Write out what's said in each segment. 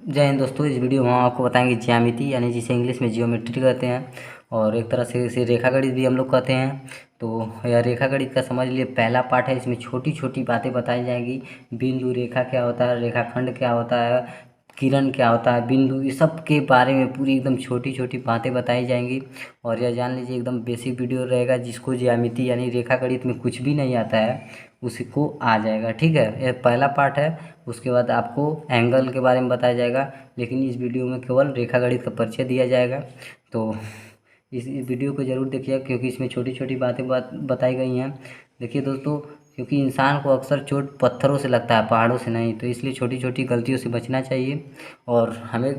जय हिंद दोस्तों। इस वीडियो में हम आपको बताएंगे ज्यामिति यानी जिसे इंग्लिश में जियोमेट्री कहते हैं और एक तरह से इसे रेखा गणित भी हम लोग कहते हैं। तो यह रेखा गणित का समझ लिए पहला पार्ट है। इसमें छोटी छोटी बातें बताई जाएंगी। बिंदु रेखा क्या होता है, रेखाखंड क्या होता है, किरण क्या होता है, बिंदु, ये सब के बारे में पूरी एकदम छोटी छोटी बातें बताई जाएंगी। और यह जान लीजिए एकदम बेसिक वीडियो रहेगा। जिसको ज्यामिति यानी रेखा गणित में कुछ भी नहीं आता है उसको आ जाएगा। ठीक है, यह पहला पार्ट है। उसके बाद आपको एंगल के बारे में बताया जाएगा, लेकिन इस वीडियो में केवल रेखा गणित का परिचय दिया जाएगा। तो इस वीडियो को ज़रूर देखिए क्योंकि इसमें छोटी छोटी बातें बताई गई हैं। देखिए दोस्तों, क्योंकि इंसान को अक्सर चोट पत्थरों से लगता है, पहाड़ों से नहीं, तो इसलिए छोटी छोटी गलतियों से बचना चाहिए और हमें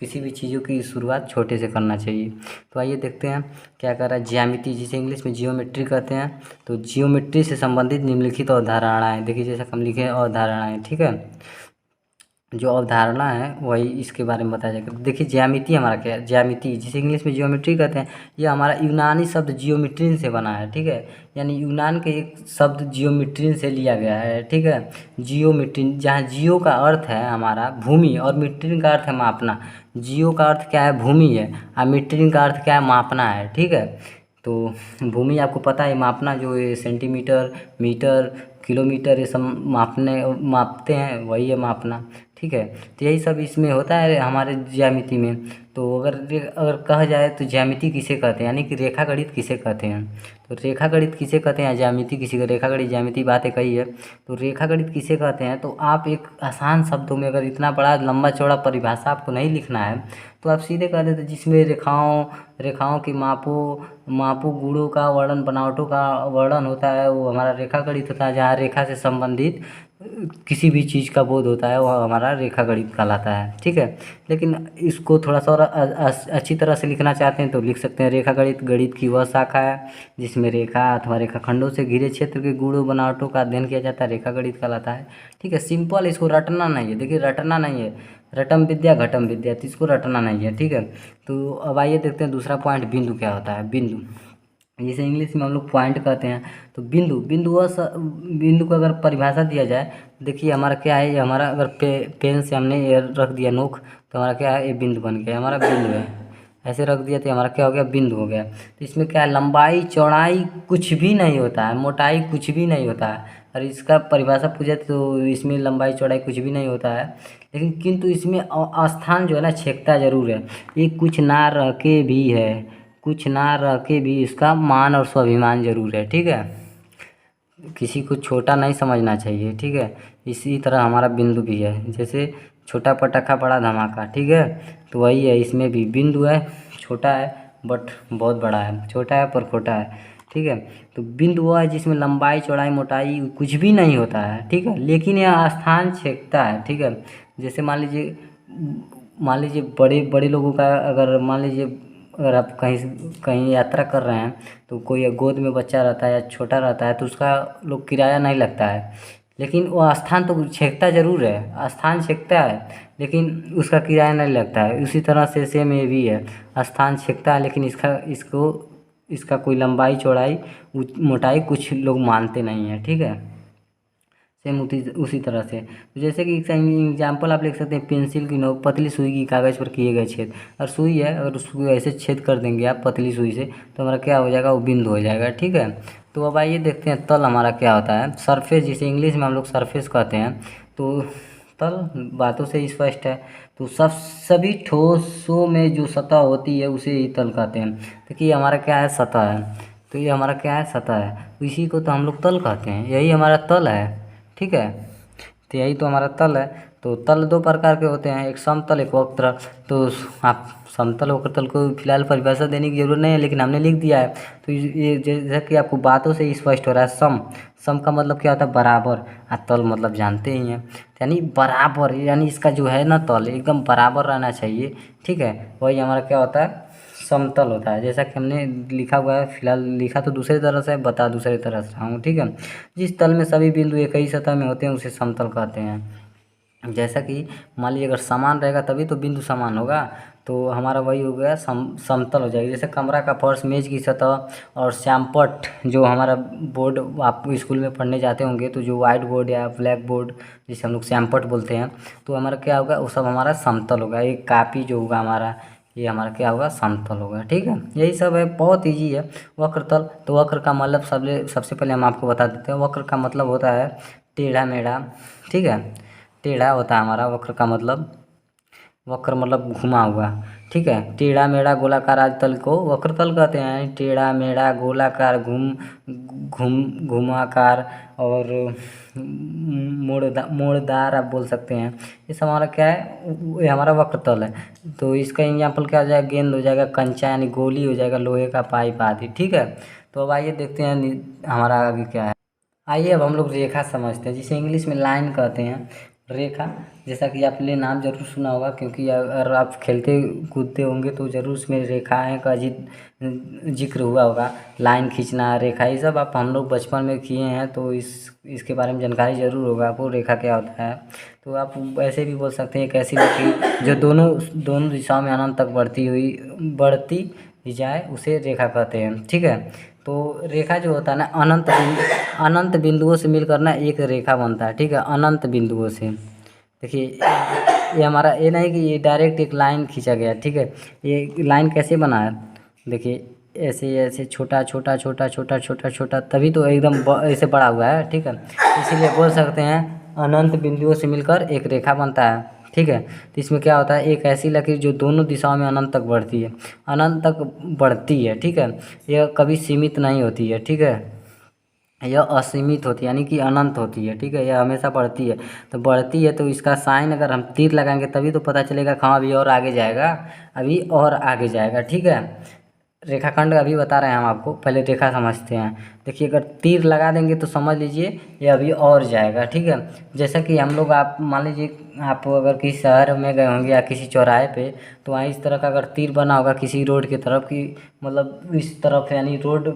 किसी भी चीज़ों की शुरुआत छोटे से करना चाहिए। तो आइए देखते हैं क्या कर रहा है। ज्यामिति जिसे इंग्लिश में जियोमेट्री कहते हैं। तो जियोमेट्री से संबंधित निम्नलिखित अवधारणाएं, देखिए जैसा हम लिखे हैं अवधारणाएं, ठीक है। जो अवधारणा है वही इसके बारे में बताया जाएगा। देखिए ज्यामिति हमारा क्या है, ज्यामिति जिसे इंग्लिश में जियोमेट्री कहते हैं, ये हमारा यूनानी शब्द जियोमेट्रिन से बना है। ठीक है, यानी यूनान के एक शब्द जियोमेट्रिन से लिया गया है। ठीक है, जियोमेट्रिन, जहाँ जियो का अर्थ है हमारा भूमि और मीट्रिन का अर्थ है मापना। जियो का अर्थ क्या है, भूमि है, और मीट्रिन का अर्थ क्या है, मापना है। ठीक है, तो भूमि आपको पता है मापना, जो ये सेंटीमीटर, मीटर, किलोमीटर, ये सब मापते हैं, वही है मापना। ठीक है, तो यही सब इसमें होता है हमारे ज्यामिति में। तो अगर कहा जाए तो ज्यामिति किसे कहते हैं, यानी कि रेखा गणित किसे कहते हैं। तो रेखा गणित किसे कहते हैं, ज्यामिति किसी का, रेखा गणित ज्यामिति बातें कही है। तो रेखा गणित किसे कहते हैं, तो आप एक आसान शब्दों में, अगर इतना बड़ा लंबा चौड़ा परिभाषा आपको नहीं लिखना है तो आप सीधे कह देते जिसमें रेखाओं की मापों गुणों का वर्णन, बनावटों का वर्णन होता है, वो हमारा रेखा गणित होता है। जहाँ रेखा से संबंधित किसी भी चीज़ का बोध होता है वह हमारा रेखा गणित कहलाता है। ठीक है, लेकिन इसको थोड़ा सा और अच्छी तरह से लिखना चाहते हैं तो लिख सकते हैं रेखा गणित की वह शाखा है जिसमें रेखा अथवा रेखाखंडों से घिरे क्षेत्र के गुणों बनावटों का अध्ययन किया जाता है, रेखा गणित कहलाता है। ठीक है, सिंपल, इसको रटना नहीं है। देखिए रटना नहीं है, रटम विद्या घटम विद्या, तो इसको रटना नहीं है। ठीक है, तो अब आइए देखते हैं दूसरा पॉइंट, बिंदु क्या होता है। बिंदु जिसे इंग्लिश में हम लोग पॉइंट कहते हैं। तो बिंदु को अगर परिभाषा दिया जाए, देखिए हमारा क्या है, ये हमारा अगर पेन से हमने ये रख दिया नोक, तो हमारा क्या है, ये बिंदु बन गया, हमारा बिंदु है। ऐसे रख दिया तो हमारा क्या हो गया, बिंदु हो गया। तो इसमें क्या है, लंबाई चौड़ाई कुछ भी नहीं होता है, मोटाई कुछ भी नहीं होता है। और इसका परिभाषा पूछे तो इसमें लंबाई चौड़ाई कुछ भी नहीं होता है, लेकिन किंतु इसमें स्थान जो है ना छेकता जरूर है। ये कुछ ना रह के भी है, कुछ ना रह के भी इसका मान और स्वाभिमान जरूर है। ठीक है, किसी को छोटा नहीं समझना चाहिए। ठीक है, इसी तरह हमारा बिंदु भी है, जैसे छोटा पटाखा बड़ा धमाका। ठीक है, तो वही है, इसमें भी बिंदु है, छोटा है बट बहुत बड़ा है, छोटा है पर खोटा है। ठीक है, तो बिंदु वह है जिसमें लंबाई चौड़ाई मोटाई कुछ भी नहीं होता है। ठीक है, लेकिन यह स्थान छेकता है। ठीक है, जैसे मान लीजिए बड़े बड़े लोगों का, अगर मान लीजिए अगर आप कहीं कहीं यात्रा कर रहे हैं तो कोई गोद में बच्चा रहता है या छोटा रहता है तो उसका लोग किराया नहीं लगता है, लेकिन वो स्थान तो छेकता जरूर है, स्थान छेकता है लेकिन उसका किराया नहीं लगता है। उसी तरह से सेम ये भी है, स्थान छेकता है लेकिन इसका कोई लंबाई चौड़ाई मोटाई कुछ लोग मानते नहीं हैं। ठीक है, सेम उसी तरह से, तो जैसे कि एग्जाम्पल आप लिख सकते हैं, पेंसिल की नोक पतली सुई की कागज़ पर किए गए छेद। और सुई है, अगर उसको ऐसे छेद कर देंगे आप पतली सुई से तो हमारा क्या हो जाएगा, वो बिंदु हो जाएगा। ठीक है, तो अब आइए देखते हैं तल हमारा क्या होता है। सरफेस जिसे इंग्लिश में हम लोग सरफेस कहते हैं। तो तल बातों से स्पष्ट है। तो सभी ठोसों में जो सतह होती है उसे ही तल कहते हैं। देखिए हमारा क्या है, सतह है, तो ये हमारा क्या है, सतह है, इसी को तो हम लोग तल कहते हैं, यही हमारा तल है। ठीक है, तो यही तो हमारा तल है। तो तल दो प्रकार के होते हैं, एक समतल एक वक्र। तो आप समतल वक्र तल को फिलहाल परिभाषा देने की जरूरत नहीं है, लेकिन हमने लिख दिया है। तो ये जैसा कि आपको बातों से ही स्पष्ट हो रहा है, सम का मतलब क्या होता है, बराबर, और तल मतलब जानते ही हैं, यानी बराबर, यानी इसका जो है ना तल एकदम बराबर रहना चाहिए। ठीक है, वही हमारा क्या होता है, समतल होता है। जैसा कि हमने लिखा हुआ है, फिलहाल लिखा तो दूसरी तरह से, बता दूसरी तरह से रहा हूँ। ठीक है, जिस तल में सभी बिंदु एक ही सतह में होते हैं उसे समतल कहते हैं। जैसा कि मान लीजिए अगर समान रहेगा तभी तो बिंदु समान होगा। तो हमारा वही हो गया समतल हो जाएगी। जैसे कमरा का फर्श, मेज की सतह और श्यामपट्ट जो हमारा बोर्ड आप स्कूल में पढ़ने जाते होंगे, तो जो वाइट बोर्ड या ब्लैक बोर्ड जिसे हम लोग श्यामपट्ट बोलते हैं, तो हमारा क्या होगा, वो सब हमारा समतल होगा। एक कापी जो होगा हमारा, ये हमारा क्या होगा, समतल होगा। ठीक है, यही सब है, बहुत ईजी है। वक्रतल, तो वक्र का मतलब सबसे पहले हम आपको बता देते हैं। वक्र का मतलब होता है टेढ़ा मेढ़ा। ठीक है, टेढ़ा होता है हमारा वक्र का मतलब। वक्र मतलब घुमा हुआ। ठीक है, टेढ़ा मेढ़ा गोलाकार आदि तल को वक्रतल कहते हैं। टेढ़ा मेढ़ा गोलाकार, घुमाकार और मोड़दार आप बोल सकते हैं। ये सब हमारा क्या है, ये हमारा वक्रतल है। तो इसका एग्जाम्पल क्या हो जाएगा, गेंद हो जाएगा, कंचा यानी गोली हो जाएगा, लोहे का पाइप आदि। ठीक है, तो अब आइए देखते हैं हमारा आगे क्या है। आइए अब हम लोग रेखा समझते हैं, जिसे इंग्लिश में लाइन कहते हैं। रेखा, जैसा कि आपने नाम जरूर सुना होगा, क्योंकि अगर आप खेलते कूदते होंगे तो जरूर उसमें रेखाएं का जिक्र हुआ होगा। लाइन खींचना, रेखा, ये सब आप हम लोग बचपन में किए हैं, तो इसके बारे में जानकारी जरूर होगा आपको, रेखा क्या होता है। तो आप ऐसे भी बोल सकते हैं, एक ऐसी लकीर जो दोनों दिशाओं में अनंत तक बढ़ती जाए, उसे रेखा कहते हैं। ठीक है, तो रेखा जो होता है ना, अनंत बिंदुओं से मिलकर ना एक रेखा बनता है। ठीक है, अनंत बिंदुओं से। देखिए, ये हमारा ये नहीं कि ये डायरेक्ट एक लाइन खींचा गया। ठीक है, ये लाइन कैसे बना है, देखिए ऐसे ऐसे छोटा छोटा छोटा छोटा छोटा छोटा, तभी तो एकदम ऐसे बड़ा हुआ है। ठीक है, इसीलिए बोल सकते हैं अनंत बिंदुओं से मिलकर एक रेखा बनता है। ठीक है, तो इसमें क्या होता है, एक ऐसी लकीर जो दोनों दिशाओं में अनंत तक बढ़ती है, अनंत तक बढ़ती है। ठीक है, यह कभी सीमित नहीं होती है। ठीक है, यह असीमित होती है, यानी कि अनंत होती है। ठीक है, यह हमेशा बढ़ती है। तो बढ़ती है तो इसका साइन अगर हम तीर लगाएंगे तभी तो पता चलेगा कहाँ अभी और आगे जाएगा, अभी और आगे जाएगा। ठीक है, रेखाखंड अभी बता रहे हैं हम आपको, पहले रेखा समझते हैं। देखिए, अगर तीर लगा देंगे तो समझ लीजिए ये अभी और जाएगा। ठीक है, जैसा कि हम लोग, आप मान लीजिए आप अगर किसी शहर में गए होंगे या किसी चौराहे पे, तो वहाँ इस तरह का अगर तीर बना होगा किसी रोड की तरफ की, मतलब इस तरफ, यानी रोड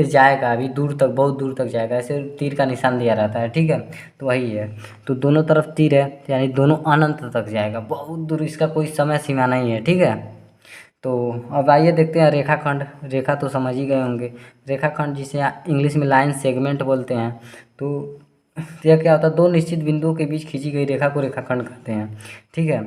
जाएगा अभी दूर तक, बहुत दूर तक जाएगा, ऐसे तीर का निशान दिया रहता है। ठीक है, तो वही है, तो दोनों तरफ तीर है, यानी दोनों अनंत तक जाएगा, बहुत दूर, इसका कोई समय सीमा नहीं है। ठीक है, तो अब आइए देखते हैं रेखाखंड। रेखा तो समझ ही गए होंगे। रेखाखंड जिसे इंग्लिश में लाइन सेगमेंट बोलते हैं। तो यह क्या होता है, दो निश्चित बिंदुओं के बीच खींची गई रेखा को रेखाखंड कहते हैं। ठीक है,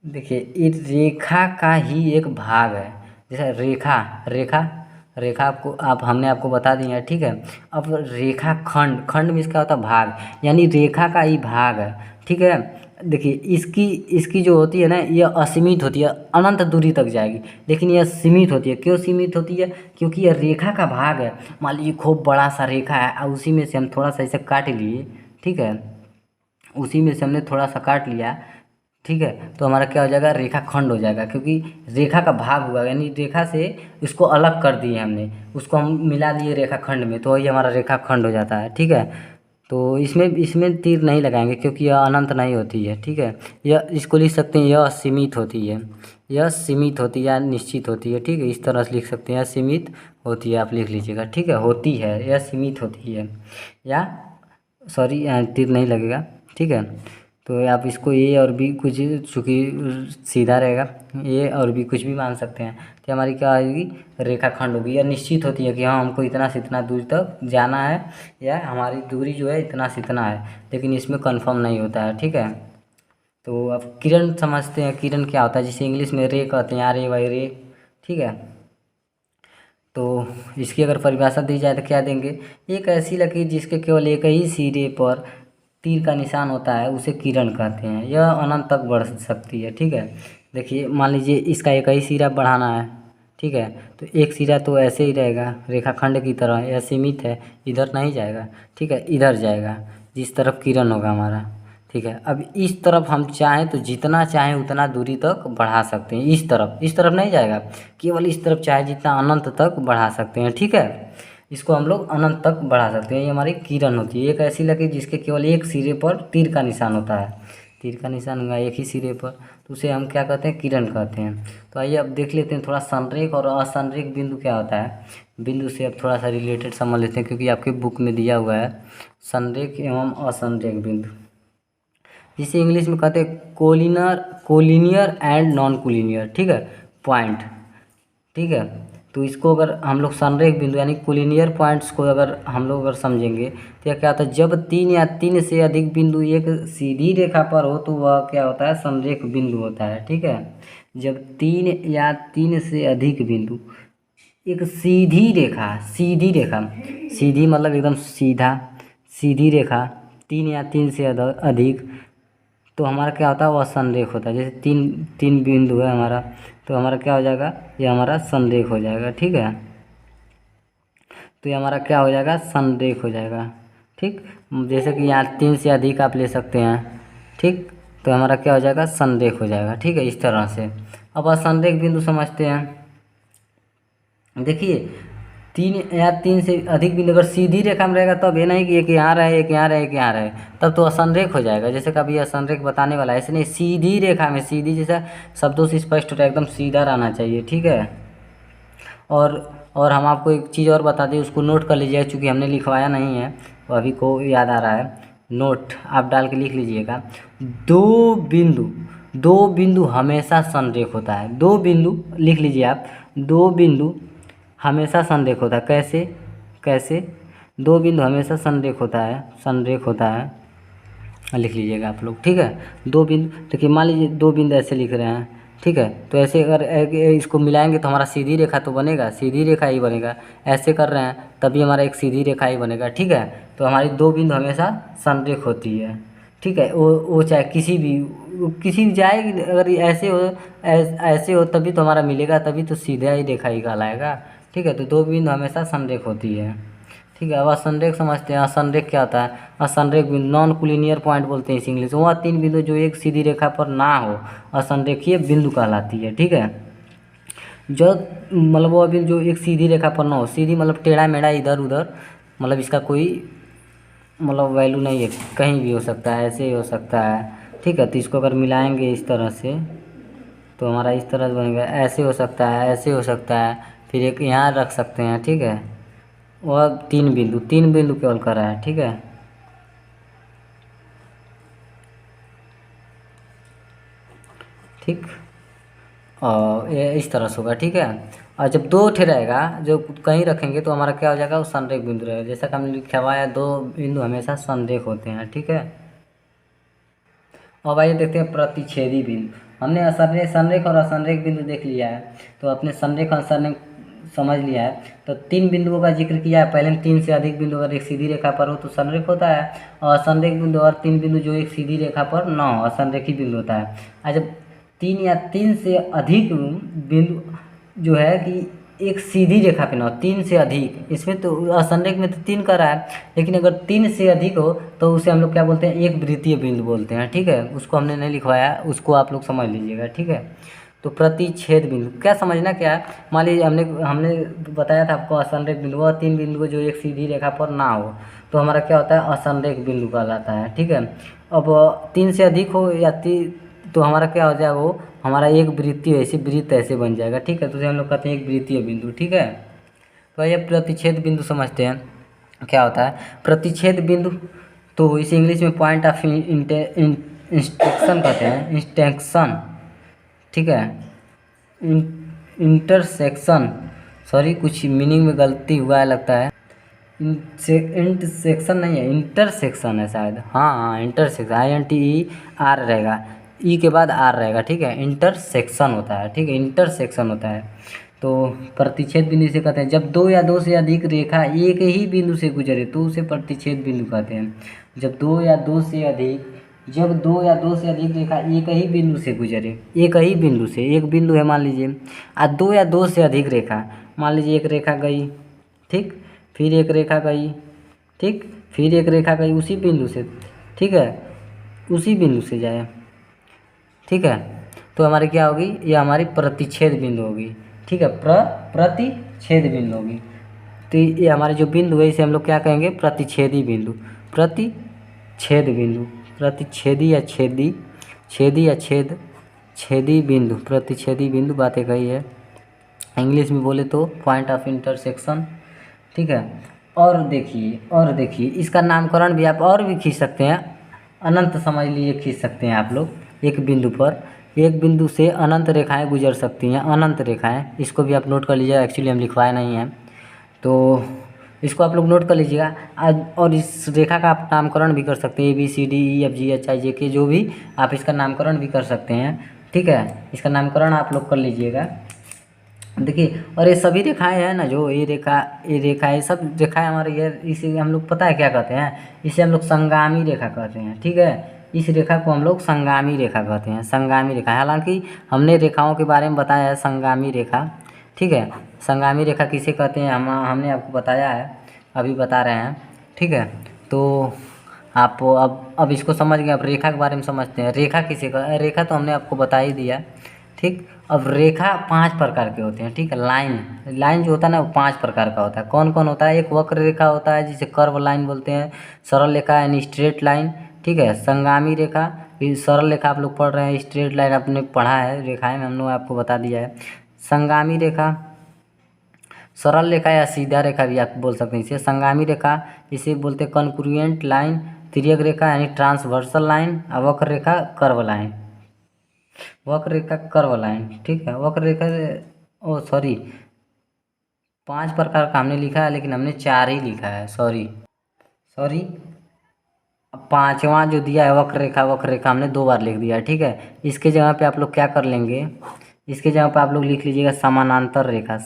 देखिए ये रेखा का ही एक भाग है। जैसे रेखा रेखा रेखा आपको हमने आपको बता दी है। ठीक है, अब रेखा खंड, खंड में इसका होता है भाग, यानी रेखा का ही भाग है। ठीक है, देखिए इसकी जो होती है ना, यह असीमित होती है, अनंत दूरी तक जाएगी, लेकिन यह सीमित होती है। क्यों सीमित होती है, क्योंकि यह रेखा का भाग है। मान लीजिए खूब बड़ा सा रेखा है और उसी में से हम थोड़ा सा इसे काट लिए। ठीक है, उसी में से हमने थोड़ा सा काट लिया। ठीक है, तो हमारा क्या हो जाएगा, रेखा खंड हो जाएगा, क्योंकि रेखा का भाग हुआ, यानी रेखा से इसको अलग कर दिए हमने, उसको हम मिला दिए रेखा खंड में, तो वही हमारा रेखा खंड हो जाता है। ठीक है, तो इसमें तीर नहीं लगाएंगे क्योंकि यह अनंत नहीं होती है। ठीक है, यह इसको लिख सकते हैं, यह सीमित होती है, यह सीमित होती है या निश्चित होती है। ठीक है, इस तरह से लिख सकते हैं, यह सीमित होती है, आप लिख लीजिएगा। ठीक है, होती है, यह सीमित होती है, या सॉरी यहाँ तीर नहीं लगेगा। ठीक है, तो आप इसको ए और बी कुछ, चूँकि सीधा रहेगा, ए और बी कुछ भी मान सकते हैं, तो हमारी क्या आएगी, रेखाखंड होगी। या निश्चित होती है कि हाँ हमको इतना से इतना दूरी तक जाना है, या हमारी दूरी जो है इतना से इतना है, लेकिन इसमें कंफर्म नहीं होता है। ठीक है, तो अब किरण समझते हैं। किरण क्या होता है, जिसे इंग्लिश में रे कहते हैं, आर ए वाई रे। ठीक है, तो इसकी अगर परिभाषा दी जाए तो क्या देंगे, एक ऐसी लकीर जिसके केवल एक ही सिरे पर तीर का निशान होता है, उसे किरण कहते हैं। यह अनंत तक बढ़ सकती है। ठीक है, देखिए मान लीजिए इसका एक ही सिरा बढ़ाना है। ठीक है, तो एक सिरा तो ऐसे ही रहेगा रेखाखंड की तरह, यह सीमित है, इधर नहीं जाएगा। ठीक है, इधर जाएगा, जिस तरफ किरण होगा हमारा। ठीक है, अब इस तरफ हम चाहें तो जितना चाहें उतना दूरी तक बढ़ा सकते हैं। इस तरफ नहीं जाएगा, केवल इस तरफ चाहे जितना अनंत तक बढ़ा सकते हैं। ठीक है, इसको हम लोग अनंत तक बढ़ा सकते हैं। ये हमारी किरण होती है, एक ऐसी लकीर जिसके केवल एक सिरे पर तीर का निशान होता है। तीर का निशान होगा एक ही सिरे पर, तो उसे हम क्या कहते हैं, किरण कहते हैं। तो आइए अब देख लेते हैं थोड़ा संरेख और असंरेख बिंदु क्या होता है। बिंदु से अब थोड़ा सा रिलेटेड समझ लेते हैं, क्योंकि आपके बुक में दिया हुआ है संरेख एवं असंरेख बिंदु। जिसे इंग्लिश में कहते हैं कोलिनियर एंड नॉन कोलिनियर, ठीक है, पॉइंट, ठीक है। तो इसको अगर हम लोग संरेख बिंदु यानी कोलिनियर पॉइंट्स को अगर हम लोग अगर समझेंगे तो यह क्या होता है, जब 3 या 3 से अधिक बिंदु एक सीधी रेखा पर हो तो वह क्या होता है, संरेख बिंदु होता है, ठीक है। जब 3 या 3 से अधिक बिंदु एक सीधी रेखा, सीधी मतलब एकदम सीधा, सीधी रेखा 3 या 3 से अधिक, तो हमारा क्या होता है, वह संरेख होता है। जैसे तीन बिंदु है हमारा, तो हमारा क्या हो जाएगा, ये हमारा संरेख हो जाएगा, ठीक है। तो ये हमारा क्या हो जाएगा, संरेख हो जाएगा, ठीक। जैसे कि यहाँ 3 से अधिक आप ले सकते हैं, ठीक। तो हमारा क्या हो जाएगा, संरेख हो जाएगा, ठीक है, इस तरह से। अब असंरेख बिंदु समझते हैं। देखिए 3 या 3 से अधिक बिंदु अगर सीधी रेखा में रहेगा तब ये नहीं कि एक यहाँ रहे, एक यहाँ रहे, एक यहाँ रहे, तब तो असंरेख हो जाएगा। जैसे कभी असंरेख बताने वाला है, ऐसे नहीं, सीधी रेखा में, सीधी जैसा शब्दों से स्पष्ट होता है, एकदम सीधा रहना चाहिए, ठीक है। और हम आपको एक चीज़ और बता दें, उसको नोट कर लीजिएगा, चूँकि हमने लिखवाया नहीं है वो अभी को याद आ रहा है, नोट आप डाल के लिख लीजिएगा। दो बिंदु हमेशा संरेख होता है। 2 बिंदु लिख लीजिए आप, 2 बिंदु हमेशा संरेख होता है। कैसे 2 बिंदु हमेशा संरेख होता है, लिख लीजिएगा आप लोग, ठीक है। 2 बिंदु, देखिए मान लीजिए 2 बिंदु ऐसे लिख रहे हैं, ठीक है। तो ऐसे अगर इसको मिलाएंगे तो हमारा सीधी रेखा तो बनेगा, सीधी रेखा ही बनेगा। ऐसे कर रहे हैं तभी हमारा एक सीधी रेखा ही बनेगा, ठीक है। तो हमारी 2 बिंदु हमेशा संरेख होती है, ठीक है। वो चाहे किसी भी जाएगी, अगर ऐसे हो तभी तो हमारा मिलेगा, तभी तो सीधा ही रेखा ही कहलाएगा, ठीक है। तो 2 बिंदु हमेशा संरेख होती है, ठीक है। अब असंरेख समझते हैं। असंरेख क्या होता है, असंरेख बिंदु नॉन कोलिनियर पॉइंट बोलते हैं इस इंग्लिश। वह 3 बिंदु जो एक सीधी रेखा पर ना हो असंरेखीय बिंदु कहलाती है, ठीक है। जो मतलब वो बिंदु जो एक सीधी रेखा पर ना हो, सीधी मतलब टेढ़ा मेढ़ा इधर उधर, मतलब इसका कोई मतलब वैल्यू नहीं है, कहीं भी हो सकता है, ऐसे ही हो सकता है, ठीक है। तो इसको अगर मिलाएंगे इस तरह से तो हमारा इस तरह से बनेगा, ऐसे हो सकता है, ऐसे हो सकता है, फिर एक यहाँ रख सकते हैं, ठीक है। वह 3 बिंदु केवल कर रहा है, ठीक है। ठीक, और ये इस तरह से होगा, ठीक है। और जब 2 ठे रहेगा, जो कहीं रखेंगे तो हमारा क्या हो जाएगा, वो संरेख बिंदु रहेगा। जैसा कि हमने लिखा हुआ है 2 बिंदु हमेशा संरेख होते हैं, ठीक है। अब आइए देखते हैं प्रतिच्छेदी बिंदु। हमने संरेख और असंरेख बिंदु देख लिया है, तो अपने संरेख और असंरेख समझ लिया है। तो 3 बिंदुओं का जिक्र किया है पहले। 3 से अधिक बिंदु अगर एक सीधी रेखा पर हो तो संरेख होता है, और असंरेख बिंदु और 3 बिंदु जो एक सीधी रेखा पर न हो, असंरेखी बिंदु होता है। और जब 3 या 3 से अधिक बिंदु जो है कि एक सीधी रेखा पे ना हो, 3 से अधिक, इसमें तो असंरेख में तो 3 का रहा है, लेकिन अगर 3 से अधिक हो तो उसे हम लोग क्या बोलते हैं, एक वृत्तीय बिंदु बोलते हैं, ठीक है। उसको हमने नहीं लिखवाया, उसको आप लोग समझ लीजिएगा, ठीक है। तो प्रतिच्छेद बिंदु क्या समझना क्या है, मान लीजिए हमने बताया था आपको असंरेख बिंदु और 3 बिंदु जो एक सीधी रेखा पर ना हो तो हमारा क्या होता है, असंरेख बिंदु कहलाता है, ठीक है। अब 3 से अधिक हो या तो हमारा क्या हो जाएगा, वो हमारा एक वृत्त ऐसे बन जाएगा, ठीक है। तो उसे हम लोग कहते हैं एक वृत्तीय बिंदु, ठीक है। तो ये प्रतिच्छेद बिंदु समझते हैं क्या होता है। प्रतिच्छेद बिंदु तो इसे इंग्लिश में पॉइंट ऑफ इंस्ट्रक्शन कहते हैं, इंस्ट्रक्शन, ठीक है। इंटरसेक्शन, सॉरी कुछ मीनिंग में गलती हुआ है लगता है, इंटरसेक्शन नहीं है, इंटरसेक्शन है शायद, हाँ इंटरसेक्शन, INTER रहेगा, ई के बाद आर रहेगा, ठीक है। इंटरसेक्शन होता है, ठीक है, इंटरसेक्शन होता है। तो प्रतिच्छेद बिंदु से कहते हैं जब 2 या 2 से अधिक रेखा एक ही बिंदु से गुजरे तो उसे प्रतिच्छेद बिंदु कहते हैं। जब 2 या 2 से अधिक रेखा एक ही बिंदु से गुजरे, एक ही बिंदु से, एक बिंदु है मान लीजिए, और 2 या 2 से अधिक रेखा, मान लीजिए एक रेखा गई, ठीक, फिर एक रेखा गई, ठीक, फिर एक रेखा गई उसी बिंदु से, ठीक है, उसी बिंदु से जाए, ठीक है। तो हमारी क्या होगी, ये हमारी प्रतिच्छेद बिंदु होगी, ठीक है, प्रतिच्छेद बिंदु होगी। तो ये हमारे जो बिंदु है इसे हम लोग क्या कहेंगे, प्रतिच्छेदी बिंदु, प्रतिच्छेद बिंदु, प्रतिच्छेदी या छेदी बिंदु, प्रतिच्छेदी बिंदु बातें कही है। इंग्लिश में बोले तो पॉइंट ऑफ इंटरसेक्शन, ठीक है। और देखिए इसका नामकरण भी आप और भी खींच सकते हैं, अनंत समझ लीजिए खींच सकते हैं आप लोग। एक बिंदु पर, एक बिंदु से अनंत रेखाएं गुजर सकती हैं, अनंत रेखाएं। इसको भी आप नोट कर लीजिएगा, एक्चुअली हम लिखवाए नहीं हैं तो इसको आप लोग नोट कर लीजिएगा। आज और इस रेखा का आप नामकरण भी कर सकते हैं, ABCDEFGHIJK, जो भी आप इसका नामकरण भी कर सकते हैं। ठीक है, इसका नामकरण आप लोग कर लीजिएगा। देखिए, और ये सभी रेखाएं हैं ना, जो ये रेखा ये सब रेखाएं हमारे, ये इसे हम लोग पता है क्या कहते हैं, इसे हम लोग संगामी रेखा कहते हैं। ठीक है, इस रेखा को हम लोग संगामी रेखा कहते हैं, संगामी रेखा। हालांकि हमने रेखाओं के बारे में बताया है, संगामी रेखा। ठीक है, संगामी रेखा किसे कहते हैं हमने आपको बताया है, अभी बता रहे हैं। ठीक है, तो आप अब इसको समझ गए। अब रेखा के बारे में समझते हैं, रेखा किसे रेखा तो हमने आपको बता ही दिया। ठीक, अब रेखा 5 प्रकार के होते हैं। ठीक है, लाइन जो होता है ना, वो 5 प्रकार का होता है। कौन कौन होता है? एक वक्र रेखा होता है जिसे कर्व लाइन बोलते हैं, सरल रेखा यानी स्ट्रेट लाइन। ठीक है, संगामी रेखा, फिर सरल रेखा आप लोग पढ़ रहे हैं, स्ट्रेट लाइन आपने पढ़ा है, रेखाएं में हम लोग आपको बता दिया है। संगामी रेखा, सरल रेखा या सीधा रेखा भी आप बोल सकते हैं इसे। संगामी रेखा इसे बोलते हैं कॉन्क्रुएंट लाइन, तिर्यक रेखा यानी ट्रांसवर्सल लाइन, और वक्र रेखा कर्व लाइन, वक्र रेखा कर्व लाइन। ठीक है, वक्र रेखा, ओ सॉरी, 5 प्रकार का हमने लिखा है, लेकिन हमने 4 ही लिखा है, सॉरी। 5वां जो दिया है वक्र रेखा हमने 2 बार लिख दिया है। ठीक है, इसके जगह पे आप लोग क्या कर लेंगे, इसके जगह पे आप लोग लिख लीजिएगा समानांतर रेखा,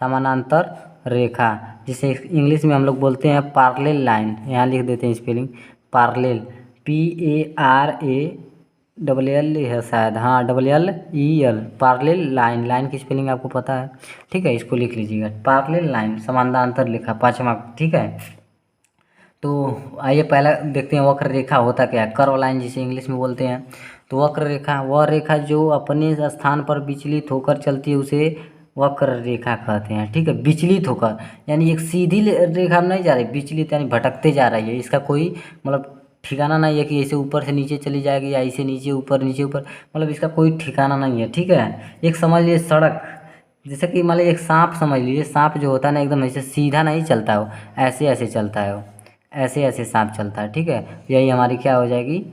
समानांतर रेखा, जिसे इंग्लिश में हम लोग बोलते हैं पैरेलल लाइन। यहाँ लिख देते हैं स्पेलिंग, पैरेलल, PARALL है शायद, हाँ, LLEL, पैरेलल लाइन। लाइन की स्पेलिंग आपको पता है। ठीक है, इसको लिख लीजिएगा, पैरेलल लाइन, समानांतर रेखा, 5वां। ठीक है, तो आइए पहला देखते हैं वक्र रेखा होता क्या है, कर्व लाइन जिसे इंग्लिश में बोलते हैं। तो वक्र रेखा वह रेखा जो अपने स्थान पर विचलित होकर चलती है, उसे वक्र रेखा कहते हैं। ठीक है, विचलित होकर, यानी एक सीधी रेखा में नहीं जा रही, विचलित यानी भटकते जा रही है। इसका कोई मतलब ठिकाना नहीं है कि ऐसे ऊपर से नीचे चली जाएगी या ऐसे नीचे ऊपर, मतलब इसका कोई ठिकाना नहीं है। ठीक है, एक समझ लीजिए सड़क, जैसे कि मान लीजिए एक सांप समझ लीजिए, सांप जो होता है ना, एकदम ऐसे सीधा नहीं चलता है, वो ऐसे ऐसे चलता है, वो ऐसे ऐसे सांप चलता है। ठीक है, यही हमारी क्या हो जाएगी,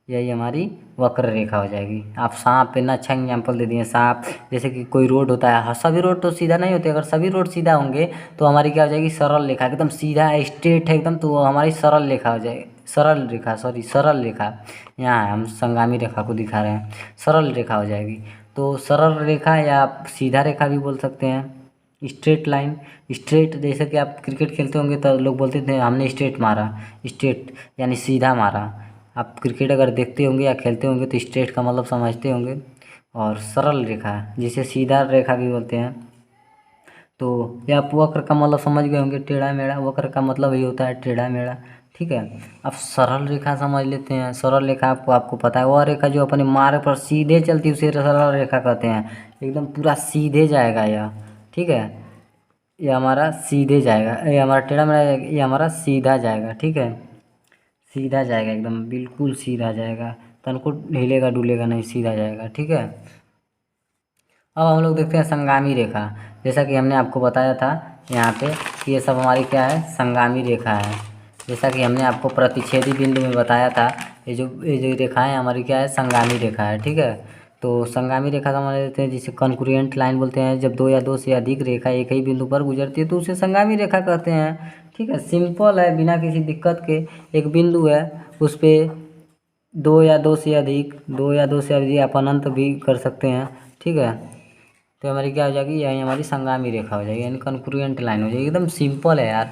यही हमारी वक्र रेखा हो जाएगी। आप सांप पे ना अच्छा एग्जाम्पल दे दिए, सांप, जैसे कि कोई रोड होता है, हाँ, सभी रोड तो सीधा नहीं होते। अगर सभी रोड सीधा होंगे तो हमारी क्या हो जाएगी, सरल रेखा, एकदम सीधा है, स्ट्रेट है एकदम, तो वो हमारी सरल रेखा हो जाएगी, सरल रेखा। यहाँ है, हम संगामी रेखा को दिखा रहे हैं, सरल रेखा हो जाएगी। तो सरल रेखा या आप सीधा रेखा भी बोल सकते हैं, स्ट्रेट लाइन। स्ट्रेट, जैसे कि आप क्रिकेट खेलते होंगे तो लोग बोलते थे हमने स्ट्रेट मारा, स्ट्रेट यानी सीधा मारा। आप क्रिकेट अगर देखते होंगे या खेलते होंगे तो स्ट्रेट का मतलब समझते होंगे। और सरल रेखा जिसे सीधा रेखा भी बोलते हैं। तो ये आप वक्र का मतलब समझ गए होंगे, टेढ़ा मेढ़ा, वक्र का मतलब ये होता है टेढ़ा मेढ़ा। ठीक है, अब सरल रेखा समझ लेते हैं। सरल रेखा आपको पता है, वह रेखा जो अपने मार्ग पर सीधे चलती है उसे सरल रेखा कहते हैं। एकदम पूरा सीधे जाएगा यह। ठीक है, ये हमारा सीधे जाएगा, ये हमारा टेढ़ा मेढ़ा, ये हमारा सीधा जाएगा। ठीक है, सीधा जाएगा, एकदम बिल्कुल सीधा जाएगा, तनको हिलेगा डुलेगा नहीं, सीधा जाएगा। ठीक है, अब हम लोग देखते हैं संगामी रेखा। जैसा कि हमने आपको बताया था यहाँ पे कि ये सब हमारी क्या है, संगामी रेखा है। जैसा कि हमने आपको प्रतिच्छेदी बिंदु में बताया था, ये जो रेखाएं हमारी क्या है, संगामी रेखा है। ठीक है, तो संगामी रेखा समझ लेते हैं, जिसे कॉन्क्रुएंट लाइन बोलते हैं। जब 2 या 2 से अधिक रेखा एक ही बिंदु पर गुजरती है तो उसे संगामी रेखा कहते हैं। ठीक है, सिंपल है, बिना किसी दिक्कत के। एक बिंदु है, उस पर 2 या 2 से अधिक आप अनंत भी कर सकते हैं। ठीक है, तो हमारी क्या हो जाएगी, यही हमारी संगामी रेखा हो जाएगी, यानी कॉन्क्रुएंट लाइन हो जाएगी। एकदम सिंपल है यार,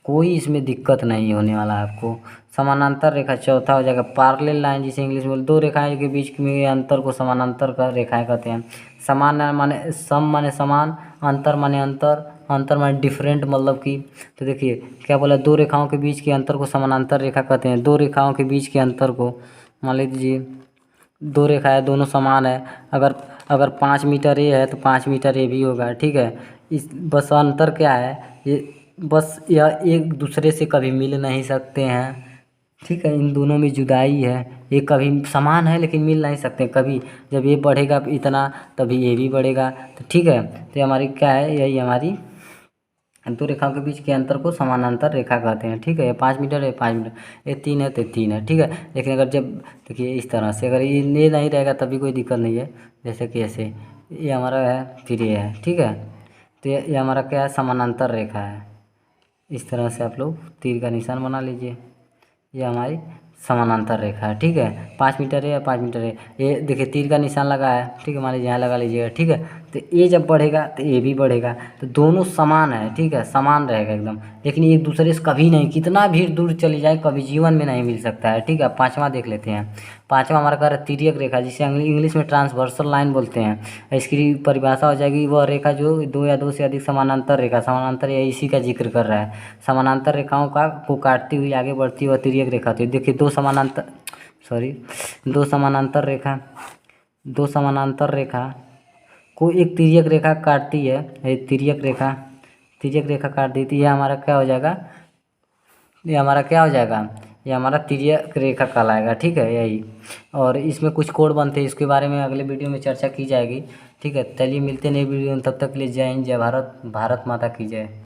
कोई इसमें दिक्कत नहीं होने वाला है आपको। समानांतर रेखा चौथा हो जाएगा, पैरेलल लाइन जिसे इंग्लिश में बोलते, 2 रेखाएं के बीच में अंतर को समानांतर का रेखाएं कहते हैं। समान माने सम माने समान, अंतर माने अंतर, अंतर माने डिफरेंट, मतलब कि, तो देखिए क्या बोला, 2 रेखाओं के बीच के अंतर को समानांतर रेखा कहते हैं। 2 रेखाओं के बीच के अंतर को, मान लीजिए 2 रेखा है, दोनों समान है, अगर अगर 5 मीटर ये है तो 5 मीटर ये भी होगा। ठीक है, इस बस अंतर क्या है, ये बस यह एक दूसरे से कभी मिल नहीं सकते हैं। ठीक है, इन दोनों में जुदाई है, ये कभी समान है लेकिन मिल नहीं सकते कभी। जब ये बढ़ेगा इतना तभी ये भी बढ़ेगा। तो ठीक है, तो हमारी क्या है, यही हमारी दो रेखाओं के बीच के अंतर को समानांतर रेखा कहते हैं। ठीक है, ये 5 मीटर है, 5 मीटर, ये 3 है तो 3 है। ठीक है, लेकिन अगर जब देखिए इस तरह से अगर ये नहीं रहेगा तभी कोई दिक्कत नहीं है। जैसे कि ऐसे ये हमारा है, फिर ये है। ठीक है, तो ये हमारा क्या है, समानांतर रेखा है। इस तरह से आप लोग तीर का निशान बना लीजिए, ये हमारी समानांतर रेखा है। ठीक है, 5 मीटर है या 5 मीटर है, ये देखिए तीर का निशान लगा है। ठीक है, मान लीजिए यहाँ लगा लीजिएगा। ठीक है, तो ये जब बढ़ेगा तो ये भी बढ़ेगा, तो दोनों समान है। ठीक है, समान रहेगा एकदम, लेकिन एक दूसरे से कभी नहीं, कितना भी दूर चली जाए कभी जीवन में नहीं मिल सकता है। ठीक है, पाँचवा देख लेते हैं। पाँचवा हमारा कह रहा है तिर्यक रेखा, जिसे इंग्लिश में ट्रांसवर्सल लाइन बोलते हैं। इसकी परिभाषा हो जाएगी वह रेखा जो दो या दो से अधिक समानांतर रेखा, समानांतर या इसी का जिक्र कर रहा है। समानांतर रेखाओं को काटती हुई आगे बढ़ती हुई तिर्यक रेखा होती है। देखिए दो समानांतर रेखा को एक तिर्यक रेखा काटती है। ये तिर्यक रेखा काट दी थी, ये हमारा क्या हो जाएगा, ये हमारा तिर्यक रेखा कहलाएगा। ठीक है, यही। और इसमें कुछ कोण बनते हैं, इसके बारे में अगले वीडियो में चर्चा की जाएगी। ठीक है, चलिए मिलते हैं नई वीडियो में, तब तक के लिए जय हिंद, जय भारत, भारत माता की जय।